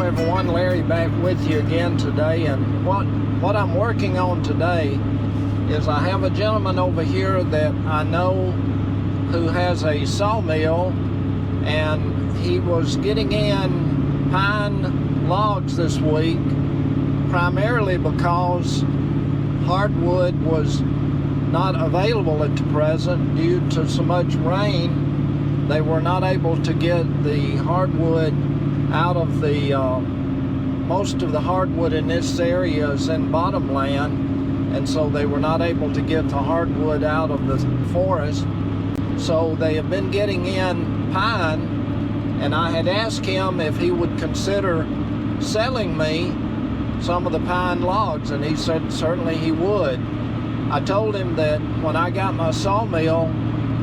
everyone, Larry back with you again today. And what I'm working on today is I have a gentleman over here that I know who has a sawmill, and he was getting in pine logs this week primarily because hardwood was not available at the present due to so much rain. They were not able to get the hardwood out of the most of the hardwood in this area is in bottomland, and so they were not able to get the hardwood out of the forest. So they have been getting in pine, and I had asked him if he would consider selling me some of the pine logs, and he said certainly he would. I told him that when I got my sawmill,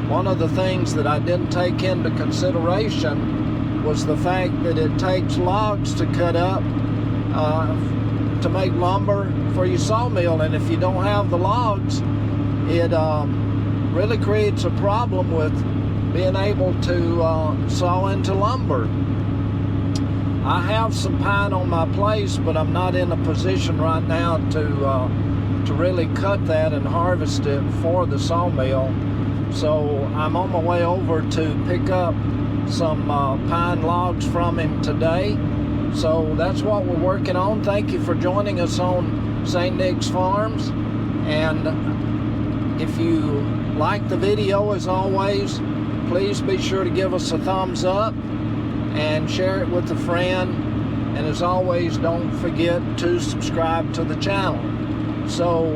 one of the things that I didn't take into consideration was the fact that it takes logs to cut up to make lumber for your sawmill, and if you don't have the logs, it really creates a problem with being able to saw into lumber. I have some pine on my place, but I'm not in a position right now to really cut that and harvest it for the sawmill. So I'm on my way over to pick up some pine logs from him today. So that's what we're working on. Thank you for joining us on St. Nick's Farms. And if you like the video, as always, please be sure to give us a thumbs up and share it with a friend. And as always, don't forget to subscribe to the channel. So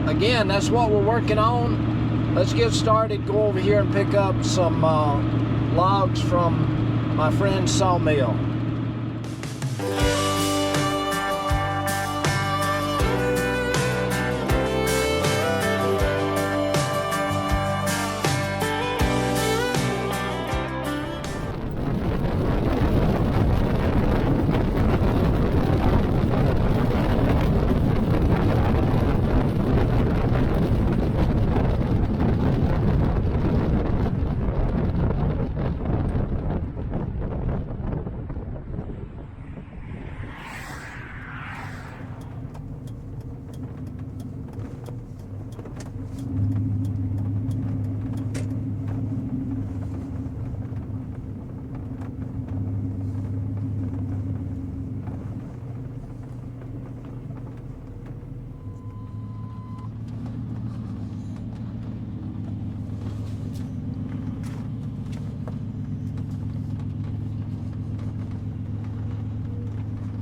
again, that's what we're working on. Let's get started. Go over here and pick up some logs from my friend's sawmill.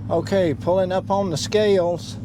Okay, pulling up on the scales.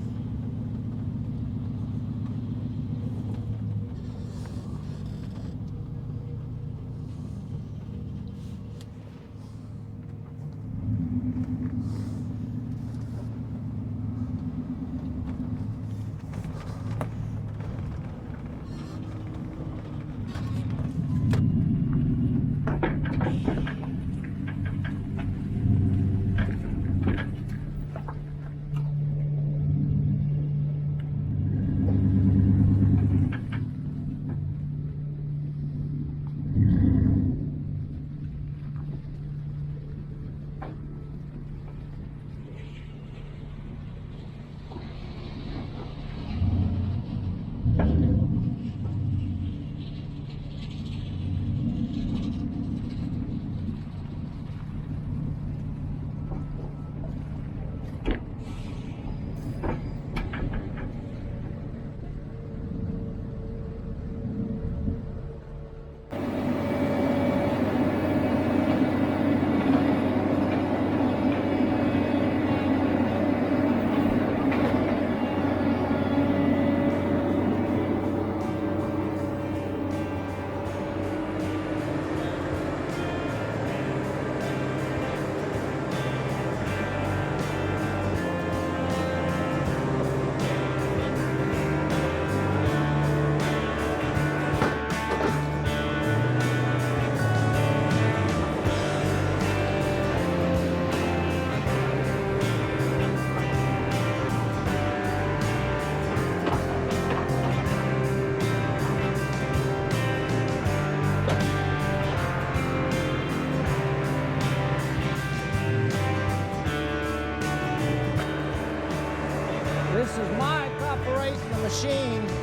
machine.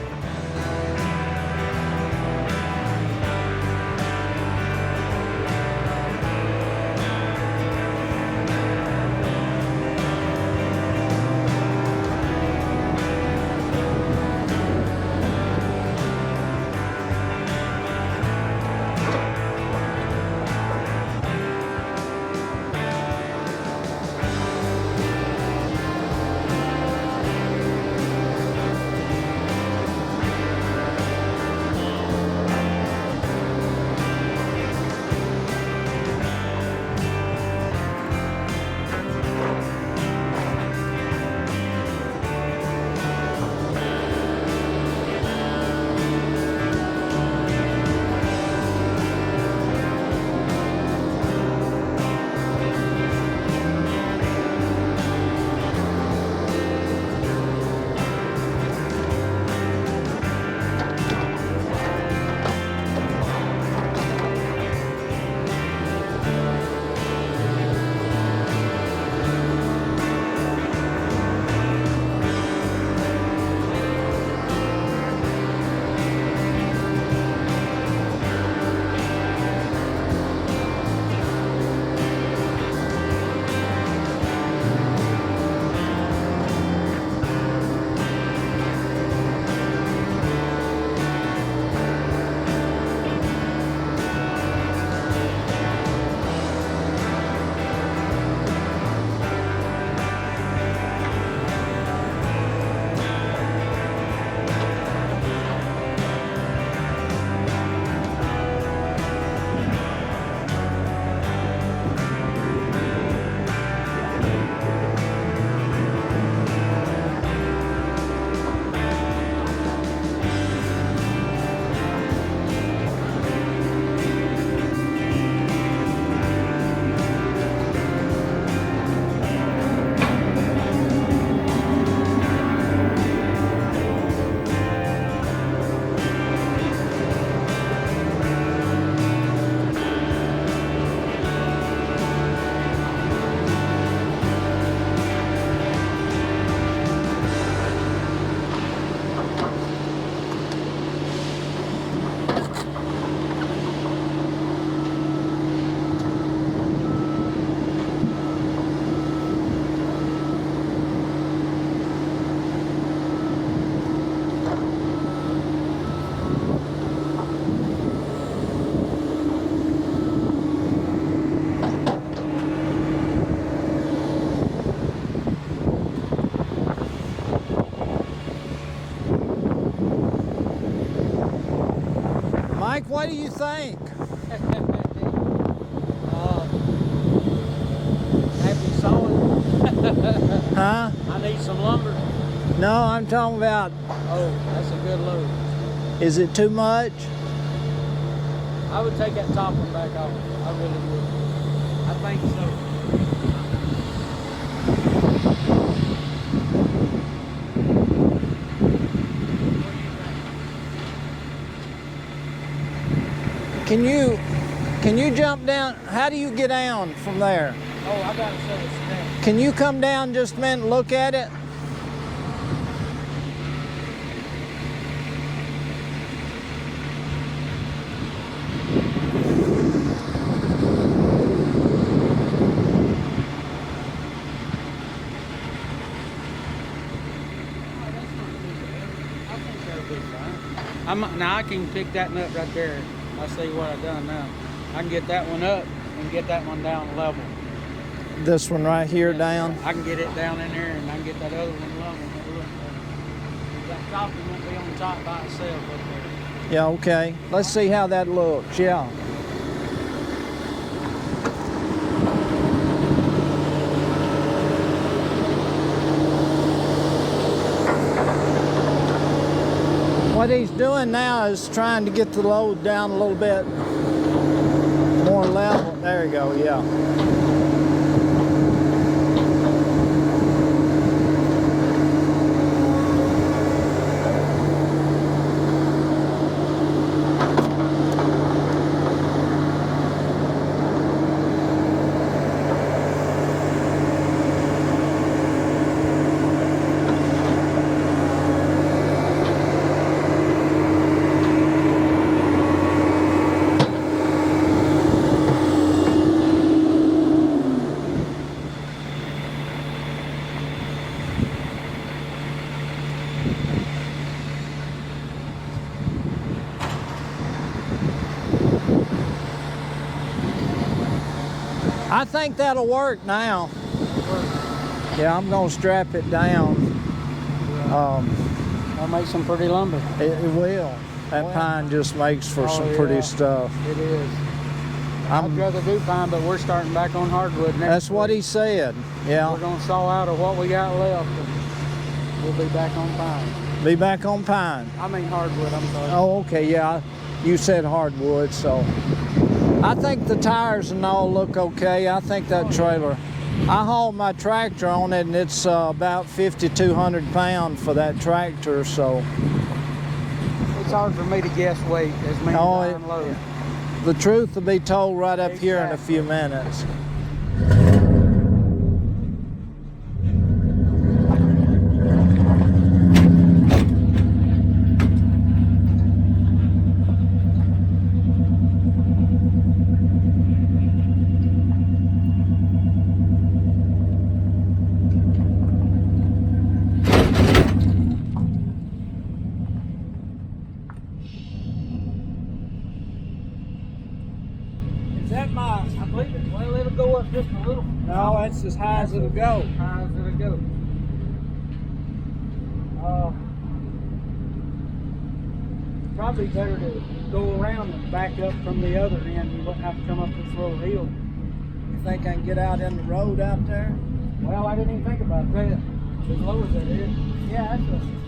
Mike, what do you think? Happy sawing. Huh? I need some lumber. No, I'm talking about, Oh, that's a good load. is it too much? I would take that top one back off. I really would. I think so. Can you jump down? How do you get down from there? Oh, I got to show the step. Can you come down just a minute and look at it? Now I can pick that nut right there. I see what I've done now. I can get that one up and get that one down level. This one right here down? I can get it down in there and I can get that other one level. That top one won't be on top by itself up there. Yeah, okay. Let's see how that looks, yeah. What he's doing now is trying to get the load down a little bit more level. There you go, yeah. I think that'll work now. Yeah, I'm gonna strap it down. That'll make some pretty lumber. It will. That pine just makes for some pretty stuff. It is. I'd rather do pine, but we're starting back on hardwood next That's what week. he said. Yeah. We're gonna saw out of what we got left, and we'll be back on pine. Be back on pine. I mean hardwood, I'm sorry. Oh, okay, yeah. You said hardwood, so. I think the tires and all look okay. I think that trailer. I hauled my tractor on it, and it's about 5,200 pounds for that tractor, so. It's hard for me to guess weight as many as unload. The truth will be told right up here in a few minutes. Is that my? I believe it. Well, it'll go up just a little. No, that's as high as it'll go. How does it go? Probably better to go around and back up from the other end. You wouldn't have to come up this little hill. You think I can get out in the road out there? Well, I didn't even think about that. As low as that is. Yeah, that's a...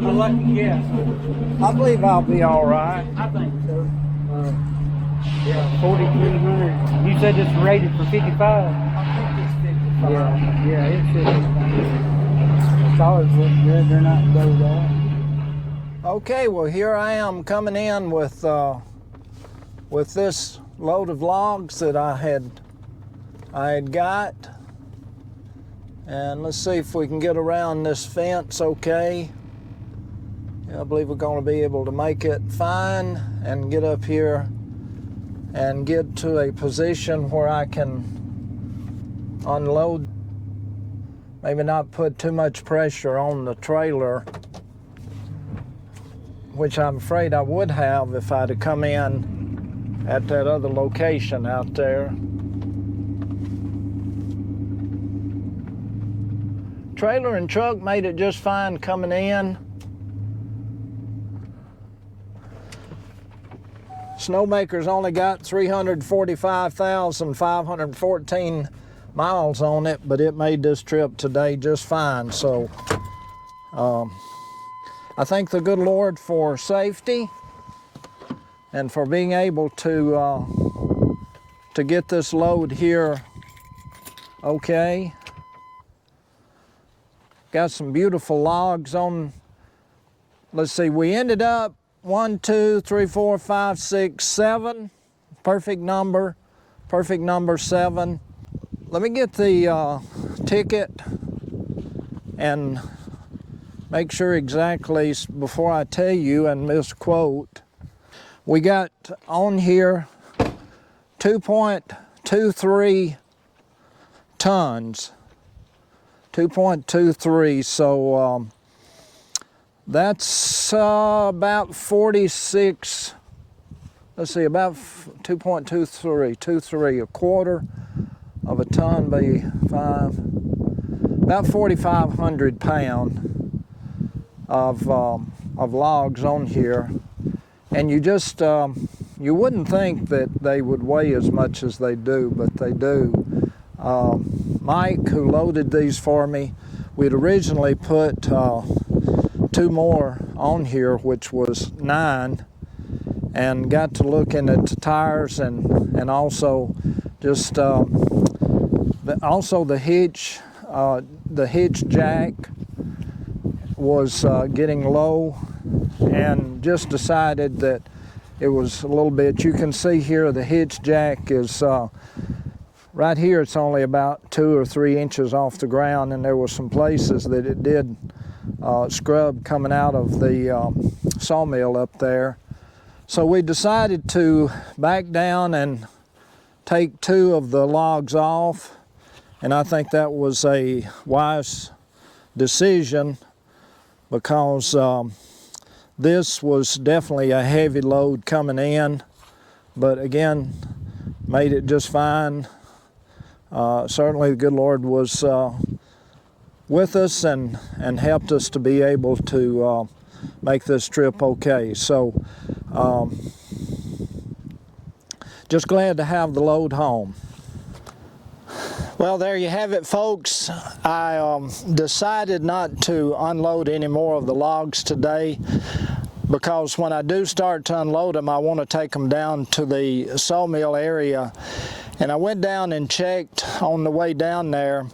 I'll let you guess. I believe I'll be all right. I think so. Yeah, 4,300. You said it's rated for 55. I think it's 55. Yeah, it should be. Stars look good. They're not blowed out. Okay, well here I am coming in with this load of logs that I had got, and let's see if we can get around this fence okay. Yeah, I believe we're going to be able to make it fine and get up here and get to a position where I can unload. Maybe not put too much pressure on the trailer, which I'm afraid I would have if I'd have come in at that other location out there. Trailer and truck made it just fine coming in. Snowmaker's only got 345,514 miles on it, but it made this trip today just fine. So I thank the good Lord for safety and for being able to get this load here okay. Got some beautiful logs on. Let's see, we ended up 1, 2, 3, 4, 5, 6, 7. Perfect number 7. Let me get the ticket and make sure exactly before I tell you and misquote. We got on here 2.23 tons. 2.23, so that's about 46, let's see, about 2.23, a quarter of a ton be about 4,500 pound of logs on here. And you just, you wouldn't think that they would weigh as much as they do, but they do. Mike, who loaded these for me, we'd originally put 2 more on here, which was 9, and got to looking at the tires and also just also the hitch jack was getting low, and just decided that it was a little bit. You can see here the hitch jack is right here. It's only about 2 or 3 inches off the ground, and there were some places that it did scrub coming out of the sawmill up there. So we decided to back down and take 2 of the logs off, and I think that was a wise decision, because this was definitely a heavy load coming in, but again, made it just fine. Certainly the good Lord was with us and helped us to be able to make this trip okay. So just glad to have the load home. Well, there you have it, folks. I decided not to unload any more of the logs today, because when I do start to unload them, I want to take them down to the sawmill area. And I went down and checked on the way down there,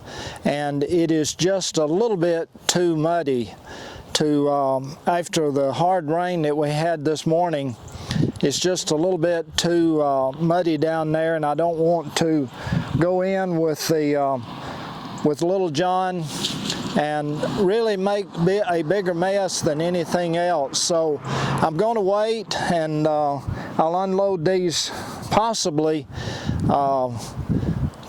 and it is just a little bit too muddy to, after the hard rain that we had this morning, it's just a little bit too muddy down there, and I don't want to go in with the with Little John and really make a bigger mess than anything else. So I'm going to wait, and I'll unload these possibly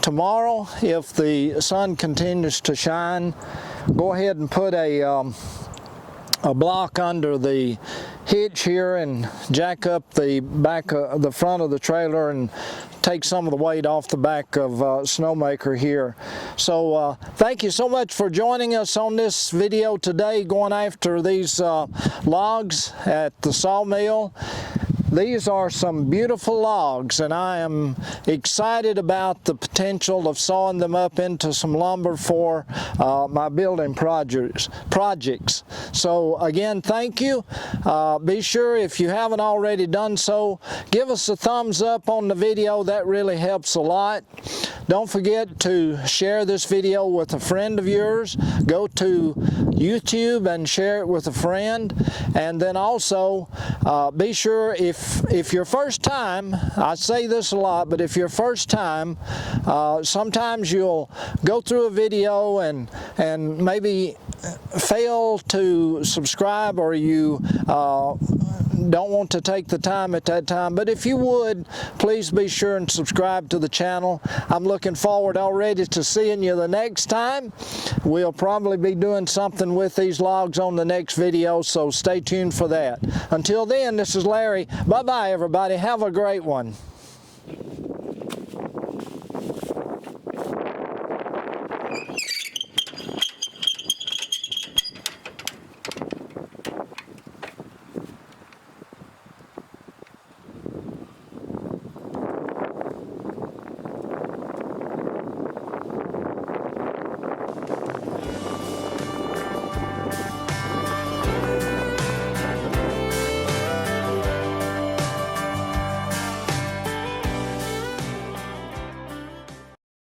tomorrow if the sun continues to shine. Go ahead and put a block under the hitch here and jack up the back of the front of the trailer and take some of the weight off the back of Snowmaker here. So thank you so much for joining us on this video today, going after these logs at the sawmill. These are some beautiful logs, and I am excited about the potential of sawing them up into some lumber for my building projects. So again, thank you. Be sure, if you haven't already done so, give us a thumbs up on the video. That really helps a lot. Don't forget to share this video with a friend of yours. Go to YouTube and share it with a friend. And then also be sure, if your first time, I say this a lot, but if your first time, sometimes you'll go through a video and maybe fail to subscribe, or you don't want to take the time at that time. But if you would, please be sure and subscribe to the channel. I'm looking forward already to seeing you the next time. We'll probably be doing something with these logs on the next video, so stay tuned for that. Until then, this is Larry. Bye-bye, everybody. Have a great one.